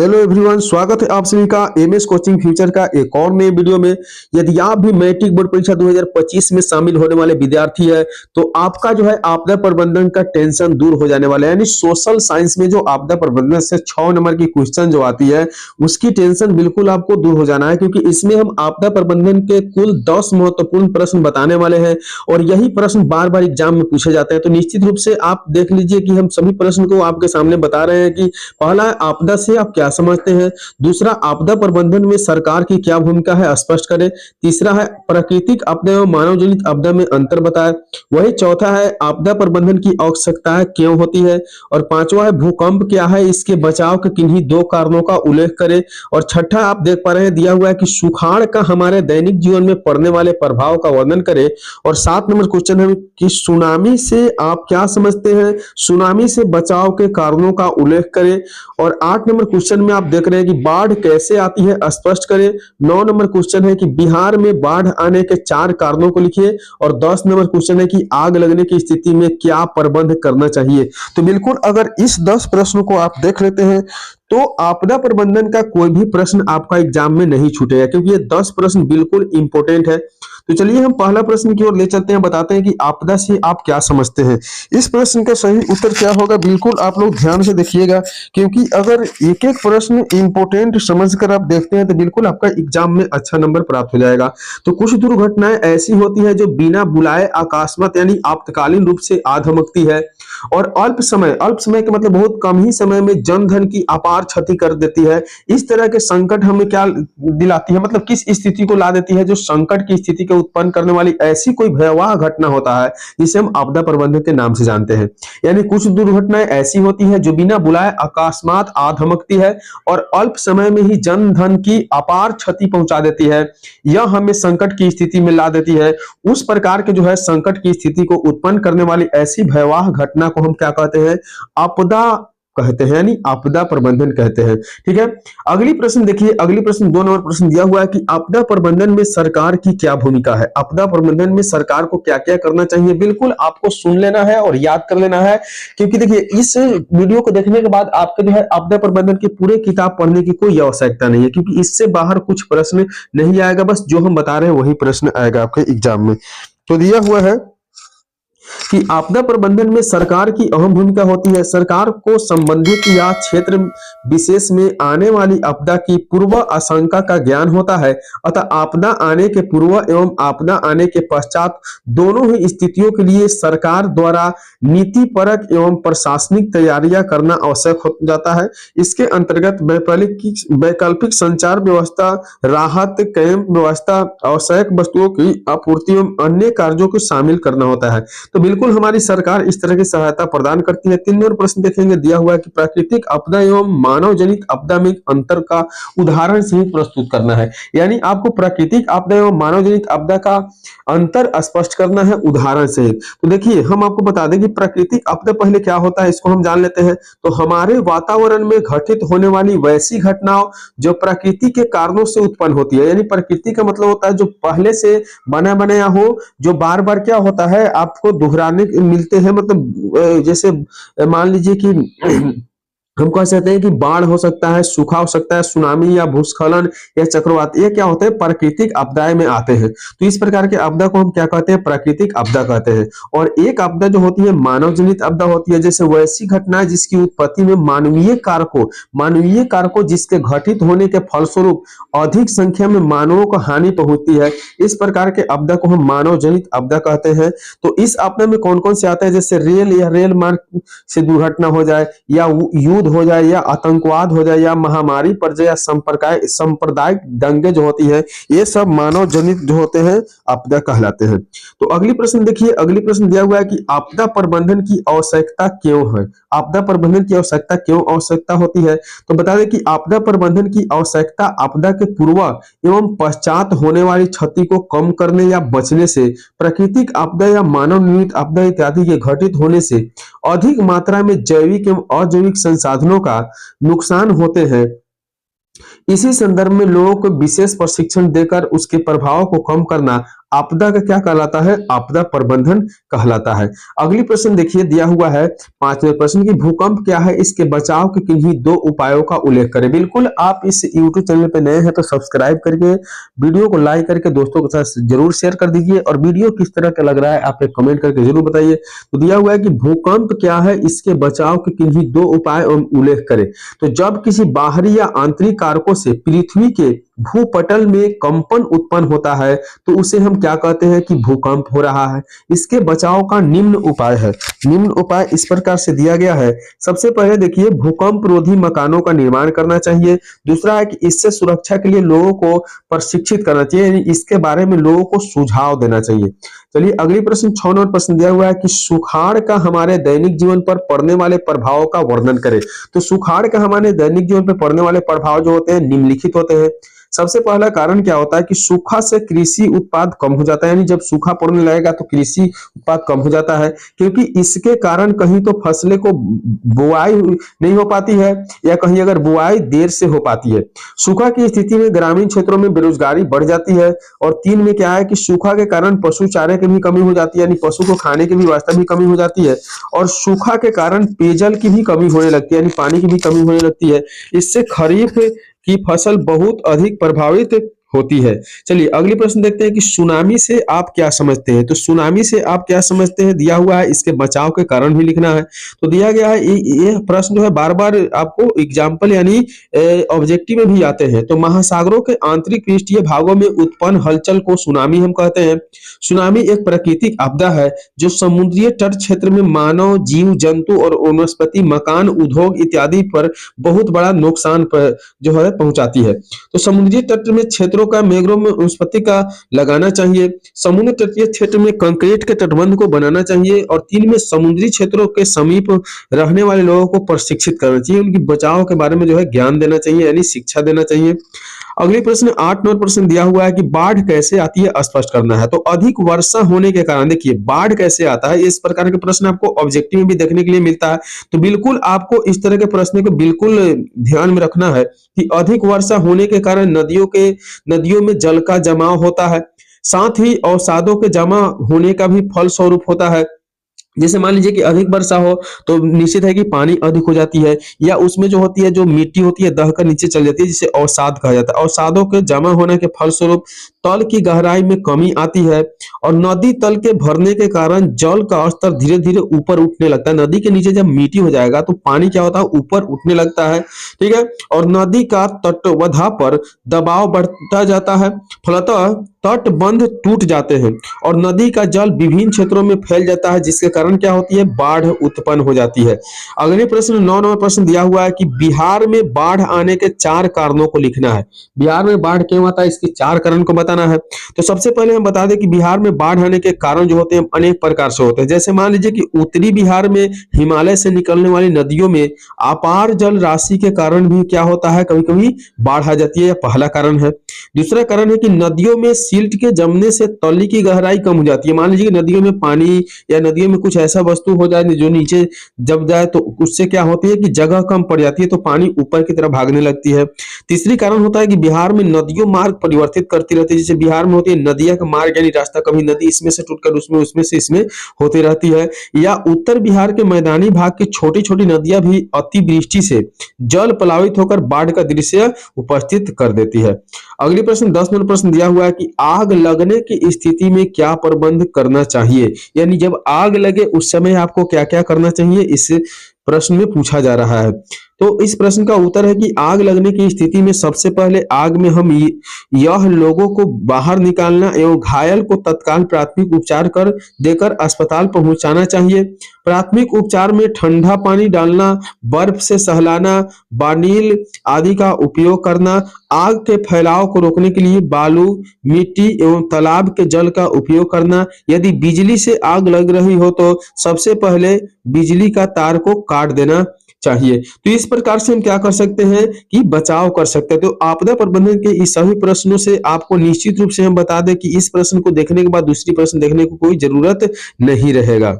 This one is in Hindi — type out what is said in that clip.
हेलो एवरीवन, स्वागत है आप सभी का एमएस कोचिंग फ्यूचर का एक और नए वीडियो में। यदि आप भी मैट्रिक बोर्ड परीक्षा 2025 में शामिल होने वाले विद्यार्थी है तो आपका जो है आपदा प्रबंधन का टेंशन दूर हो जाने वाला है। यानी सोशल साइंस में जो आपदा प्रबंधन से 6 नंबर की क्वेश्चन जो आती है उसकी टेंशन बिल्कुल आपको दूर हो जाना है, क्योंकि इसमें हम आपदा प्रबंधन के कुल 10 महत्वपूर्ण प्रश्न बताने वाले हैं और यही प्रश्न बार बार एग्जाम में पूछे जाते हैं। तो निश्चित रूप से आप देख लीजिए कि हम सभी प्रश्न को आपके सामने बता रहे हैं कि पहला, आपदा से आप क्या समझते हैं। दूसरा, आपदा प्रबंधन में सरकार की क्या भूमिका है, स्पष्ट करें। तीसरा है प्राकृतिक आपदा एवं मानव जनित आपदा में अंतर बताएं। वही चौथा है आपदा प्रबंधन की आवश्यकता क्यों होती है। और पांचवा है भूकंप क्या है, इसके बचाव के किन्हीं 2 कारणों का उल्लेख करें। और छठा आप देख पा रहे हैं दिया हुआ है कि सुखाड़ का हमारे दैनिक जीवन में पड़ने वाले प्रभाव का वर्णन करें। और 7 नंबर क्वेश्चन है कि सुनामी से आप क्या समझते हैं, सुनामी से बचाव के कारणों का उल्लेख करें। और 8 नंबर क्वेश्चन में आप देख रहे हैं कि बाढ़ कैसे आती है, स्पष्ट करें। 9 नंबर क्वेश्चन है कि बिहार में बाढ़ आने के 4 कारणों को लिखिए। और 10 नंबर क्वेश्चन है कि आग लगने की स्थिति में क्या प्रबंध करना चाहिए। तो बिल्कुल अगर इस 10 प्रश्नों को आप देख लेते हैं तो आपदा प्रबंधन का कोई भी प्रश्न आपका एग्जाम में नहीं छूटेगा, क्योंकि ये 10 प्रश्न बिल्कुल इंपॉर्टेंट है। तो चलिए हम पहला प्रश्न की ओर ले चलते हैं, बताते हैं कि आपदा से आप क्या समझते हैं। इस प्रश्न का सही उत्तर क्या होगा, बिल्कुल आप लोग ध्यान से देखिएगा, क्योंकि अगर एक एक प्रश्न इंपॉर्टेंट समझकर आप देखते हैं तो बिल्कुल आपका एग्जाम में अच्छा नंबर प्राप्त हो जाएगा। तो कुछ दुर्घटनाएं ऐसी होती है जो बिना बुलाए अकस्मात यानी आपातकालीन रूप से आ धमकती है और अल्प समय का मतलब बहुत कम ही समय में जन धन की अपार क्षति कर देती है। इस तरह के संकट हमें क्या दिलाती है, मतलब किस स्थिति को ला देती है, जो संकट की स्थिति को उत्पन्न करने वाली ऐसी कोई भयावह घटना होता है जिसे हम आपदा प्रबंधन के नाम से जानते हैं। यानी कुछ दुर्घटनाएं ऐसी होती है जो बिना बुलाए अकस्मात आ धमकती है और अल्प समय में ही जन धन की अपार क्षति पहुंचा देती है। यह हमें संकट की स्थिति में ला देती है। उस प्रकार के जो है संकट की स्थिति को उत्पन्न करने वाली ऐसी भयावह घटना को हम क्या कहते हैं, आपदा कहते हैं, यानी आपदा प्रबंधन कहते हैं। ठीक है, अगली प्रश्न देखिए। अगली प्रश्न 2 नंबर प्रश्न दिया हुआ है कि आपदा प्रबंधन में सरकार की क्या भूमिका है। आपदा प्रबंधन में सरकार को क्या क्या करना चाहिए, बिल्कुल आपको सुन लेना है और याद कर लेना है, क्योंकि देखिए इस वीडियो को देखने के बाद आपके जो है आपदा प्रबंधन की पूरे किताब पढ़ने की कोई आवश्यकता नहीं है, क्योंकि इससे बाहर कुछ प्रश्न नहीं आएगा, बस जो हम बता रहे हैं वही प्रश्न आएगा आपके एग्जाम में। तो दिया हुआ है कि आपदा प्रबंधन में सरकार की अहम भूमिका होती है। सरकार को संबंधित या क्षेत्र विशेष में आने वाली आपदा की पूर्व आशंका का ज्ञान होता है, अतः आपदा आने के पूर्व एवं आपदा आने के पश्चात दोनों ही स्थितियों के लिए सरकार द्वारा नीतिपरक एवं प्रशासनिक तैयारियां करना आवश्यक हो जाता है। इसके अंतर्गत वैकल्पिक संचार व्यवस्था, राहत कैंप व्यवस्था, आवश्यक वस्तुओं की आपूर्ति एवं अन्य कार्यों को शामिल करना होता है। तो बिल्कुल हमारी सरकार इस तरह की सहायता प्रदान करती है। 3 नंबर प्रश्न देखेंगे, दिया हुआ है कि प्राकृतिक आपदा एवं मानव जनित आपदा में अंतर का उदाहरण सहित प्रस्तुत करना है। यानी आपको प्राकृतिक आपदा एवं मानव जनित आपदा का अंतर स्पष्ट करना है उदाहरण सहित। तो देखिए हम आपको बता दें कि प्राकृतिक आपदा पहले क्या होता है, इसको हम जान लेते हैं। तो हमारे वातावरण में घटित होने वाली वैसी घटनाओं जो प्रकृति के कारणों से उत्पन्न होती है। यानी प्रकृति का मतलब होता है जो पहले से बना बनाया हो, जो बार बार क्या होता है आपको दोहराने मिलते हैं। मतलब जैसे मान लीजिए कि हम कह सकते हैं कि बाढ़ हो सकता है, सूखा हो सकता है, सुनामी या भूस्खलन या चक्रवात, ये क्या होते हैं, प्राकृतिक आपदाएं में आते हैं। तो इस प्रकार के आपदा को हम क्या कहते हैं, प्राकृतिक आपदा कहते हैं। और एक आपदा जो होती है मानव जनित आपदा होती है, जैसे वैसी घटना जिसकी उत्पत्ति में मानवीय कारकों जिसके घटित होने के फलस्वरूप अधिक संख्या में मानवों को हानि पहुंचती है, इस प्रकार के आपदा को हम मानव जनित आपदा कहते हैं। तो इस आपदा में कौन कौन से आते हैं, जैसे रेल या रेल मार्ग से दुर्घटना हो जाए, या युद्ध हो जाए, या आतंकवाद हो जाए, या महामारी पड़ जाए, या सांप्रदायिक दंगे जो होती है, ये सब मानव जनित जो होते हैं आपदा कहलाते हैं। तो अगली प्रश्न देखिए। अगली प्रश्न दिया हुआ है कि आपदा प्रबंधन की आवश्यकता क्यों है। आपदा प्रबंधन की आवश्यकता होती है। तो बता दें कि आपदा प्रबंधन की आवश्यकता आपदा के पूर्व एवं पश्चात होने वाली क्षति को कम करने या बचने से, प्राकृतिक आपदा या मानव निर्मित आपदा इत्यादि के घटित होने से अधिक मात्रा में जैविक एवं अजैविक संसाधनों का नुकसान होते हैं। इसी संदर्भ में लोगों को विशेष प्रशिक्षण देकर उसके प्रभाव को कम करना आपदा का क्या कहलाता है? आपदा प्रबंधन कहलाता है। अगली प्रश्न देखिए दिया हुआ है 5वें प्रश्न की भूकंप क्या है, इसके बचाव के किन्हीं 2 उपायों का उल्लेख करें। बिल्कुल आप इस यूट्यूब चैनल पे नए हैं तो सब्सक्राइब करके वीडियो को लाइक करके दोस्तों के साथ जरूर शेयर कर दीजिए और वीडियो किस तरह का लग रहा है आप एक कमेंट करके जरूर बताइए। तो दिया हुआ है कि भूकंप क्या है, इसके बचाव के किन्हीं 2 उपाय एवं उल्लेख करें। तो जब किसी बाहरी या आंतरिक कारकों से पृथ्वी के भूपटल में कंपन उत्पन्न होता है तो उसे हम क्या कहते हैं कि भूकंप हो रहा है। इसके बचाव का निम्न उपाय है। निम्न उपाय इस प्रकार से दिया गया है। सबसे पहले देखिए भूकंप रोधी मकानों का निर्माण करना चाहिए। दूसरा है कि इससे सुरक्षा के लिए लोगों को प्रशिक्षित करना चाहिए, यानी इसके बारे में लोगों को सुझाव देना चाहिए। चलिए अगली प्रश्न 6 नंबर प्रश्न दिया हुआ है कि सुखाड़ का हमारे दैनिक जीवन पर पड़ने वाले प्रभावों का वर्णन करें। तो सुखाड़ का हमारे दैनिक जीवन पर पड़ने वाले प्रभाव जो होते हैं निम्नलिखित होते हैं। सबसे पहला कारण क्या होता है कि सूखा से कृषि उत्पाद कम हो जाता है, यानी जब सूखा पड़ने लगेगा तो कृषि उत्पाद कम हो जाता है, क्योंकि इसके कारण कहीं तो फसलें को बुआई नहीं हो पाती है या कहीं अगर बुआई देर से हो पाती है। सूखा की स्थिति में ग्रामीण क्षेत्रों में बेरोजगारी बढ़ जाती है। और 3 में क्या है कि सूखा के कारण पशु चारे की भी कमी हो जाती है, यानी पशु को खाने की भी व्यवस्था भी कमी हो जाती है। और सूखा के कारण पेयजल की भी कमी होने लगती है, यानी पानी की भी कमी होने लगती है। इससे खरीफ की फसल बहुत अधिक प्रभावित होती है। चलिए अगली प्रश्न देखते हैं कि सुनामी से आप क्या समझते हैं। तो सुनामी से आप क्या समझते हैं दिया हुआ है, इसके बचाव के कारण भी लिखना है। तो दिया गया है ये प्रश्न जो है बार बार आपको एग्जाम्पल यानी ऑब्जेक्टिव में भी आते हैं। तो महासागरों के आंतरिक पृष्ठीय भागों में उत्पन्न हलचल को सुनामी हम कहते हैं। सुनामी एक प्राकृतिक आपदा है जो समुद्रीय तट क्षेत्र में मानव जीव जंतु और वनस्पति मकान उद्योग इत्यादि पर बहुत बड़ा नुकसान पर जो है पहुंचाती है। तो समुद्री तट में क्षेत्रों का मैंग्रोव में वनस्पति का लगाना चाहिए। समुद्र तटीय क्षेत्र में कंक्रीट के तटबंध को बनाना चाहिए। और 3 में समुद्री क्षेत्रों के समीप रहने वाले लोगों को प्रशिक्षित करना चाहिए, उनकी बचाव के बारे में जो है ज्ञान देना चाहिए, यानी शिक्षा देना चाहिए। अगली प्रश्न 8 नंबर प्रश्न दिया हुआ है कि बाढ़ कैसे आती है स्पष्ट करना है। तो अधिक वर्षा होने के कारण देखिए बाढ़ कैसे आता है, इस प्रकार के प्रश्न आपको ऑब्जेक्टिव में भी देखने के लिए मिलता है। तो बिल्कुल आपको इस तरह के प्रश्न को बिल्कुल ध्यान में रखना है कि अधिक वर्षा होने के कारण नदियों में जल का जमाव होता है, साथ ही अवसादों के जमा होने का भी फल स्वरूप होता है। जैसे मान लीजिए कि अधिक वर्षा हो तो निश्चित है कि पानी अधिक हो जाती है, या उसमें जो होती है जो मिट्टी होती है दह कर नीचे चल जाती है, जिसे अवसाद कहा जाता है। अवसादों के जमा होने के फलस्वरूप तल की गहराई में कमी आती है और नदी तल के भरने के कारण जल का स्तर धीरे धीरे ऊपर उठने लगता है। नदी के नीचे जब मिट्टी हो जाएगा तो पानी क्या होता है ऊपर उठने लगता है, ठीक है। और नदी का तटबंधा पर दबाव बढ़ता जाता है, फलतः तटबंध टूट जाते हैं और नदी का जल विभिन्न क्षेत्रों में फैल जाता है, जिसके कारण क्या होती है बाढ़ उत्पन्न हो जाती है। अगले प्रश्न 9 नंबर प्रश्न दिया हुआ है कि बिहार में बाढ़ आने के 4 कारणों को लिखना है। बिहार में बाढ़ क्यों आता है, इसके 4 कारण को बताना है। तो सबसे पहले हम बता दें कि बिहार में बाढ़ आने के कारण जो होते हैं अनेक प्रकार से होते हैं। जैसे मान लीजिए कि उत्तरी बिहार में हिमालय से निकलने वाली नदियों में अपार जल राशि के कारण भी क्या होता है कभी कभी बाढ़ आ जाती है, यह पहला कारण है। दूसरा कारण है कि नदियों में सिल्ट के जमने से तली की गहराई कम हो जाती है। मान लीजिए कि नदियों में पानी या नदियों में कुछ ऐसा वस्तु हो जाए जो नीचे जब जाए तो उससे क्या होती है कि जगह कम पड़ जाती है, तो पानी ऊपर की तरफ भागने लगती है। तीसरी कारण होता है कि बिहार में नदियों मार्ग परिवर्तित करती रहती है। जैसे बिहार में होती है नदियां का मार्ग, यानी रास्ता कभी नदी इसमें से टूटकर उसमें से इसमें होती रहती है। या उत्तर बिहार के मैदानी भाग की छोटी छोटी नदियां भी अतिवृष्टि से जल प्लावित होकर बाढ़ का दृश्य उपस्थित कर देती है। अगली प्रश्न 10 नंबर प्रश्न दिया हुआ है कि आग लगने की स्थिति में क्या प्रबंध करना चाहिए, यानी जब आग लगे उस समय आपको क्या क्या करना चाहिए, इस प्रश्न में पूछा जा रहा है। तो इस प्रश्न का उत्तर है कि आग लगने की स्थिति में सबसे पहले आग में हम यह लोगों को बाहर निकालना एवं घायल को तत्काल प्राथमिक उपचार कर देकर अस्पताल पहुंचाना चाहिए। प्राथमिक उपचार में ठंडा पानी डालना, बर्फ से सहलाना, बानील आदि का उपयोग करना, आग के फैलाव को रोकने के लिए बालू, मिट्टी एवं तालाब के जल का उपयोग करना। यदि बिजली से आग लग रही हो तो सबसे पहले बिजली का तार को काट देना चाहिए। तो इस प्रकार से हम क्या कर सकते हैं कि बचाव कर सकते हैं। तो आपदा प्रबंधन के इस सभी प्रश्नों से आपको निश्चित रूप से हम बता दें कि इस प्रश्न को देखने के बाद दूसरी प्रश्न देखने को कोई जरूरत नहीं रहेगा।